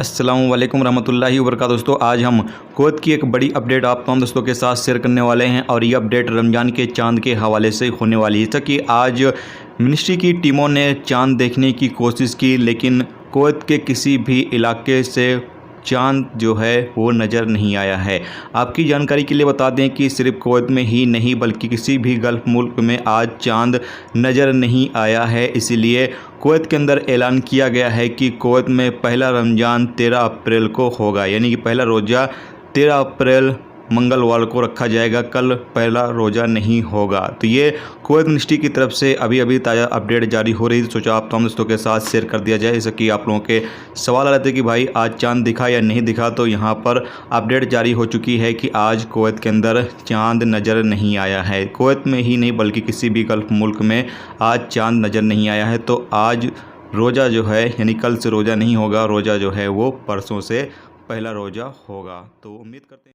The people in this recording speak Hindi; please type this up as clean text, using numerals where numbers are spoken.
अस्सलामु अलैकुम रहमतुल्लाहि व बरकातहू। दोस्तों, आज हम कुवैत की एक बड़ी अपडेट आप तमाम दोस्तों के साथ शेयर करने वाले हैं और ये अपडेट रमज़ान के चांद के हवाले से होने वाली है। जैसा कि आज मिनिस्ट्री की टीमों ने चांद देखने की कोशिश की, लेकिन कुवैत के किसी भी इलाके से चांद जो है वो नज़र नहीं आया है। आपकी जानकारी के लिए बता दें कि सिर्फ कुवैत में ही नहीं बल्कि किसी भी गल्फ़ मुल्क में आज चांद नज़र नहीं आया है। इसीलिए कुवैत के अंदर ऐलान किया गया है कि कुवैत में पहला रमज़ान 13 अप्रैल को होगा, यानी कि पहला रोज़ा 13 अप्रैल मंगलवार को रखा जाएगा। कल पहला रोज़ा नहीं होगा। तो ये कुवैत मिनिस्ट्री की तरफ से अभी ताज़ा अपडेट जारी हो रही थी, सोचा आप तमाम दोस्तों के साथ शेयर कर दिया जाए। जैसे कि आप लोगों के सवाल आ रहे थे कि भाई आज चांद दिखा या नहीं दिखा, तो यहाँ पर अपडेट जारी हो चुकी है कि आज कुवैत के अंदर चांद नज़र नहीं आया है। कुवैत में ही नहीं बल्कि किसी भी गल्फ़ मुल्क में आज चांद नज़र नहीं आया है। तो आज रोज़ा जो है, यानी कल से रोज़ा नहीं होगा, रोज़ा जो है वो परसों से पहला रोज़ा होगा। तो उम्मीद करते हैं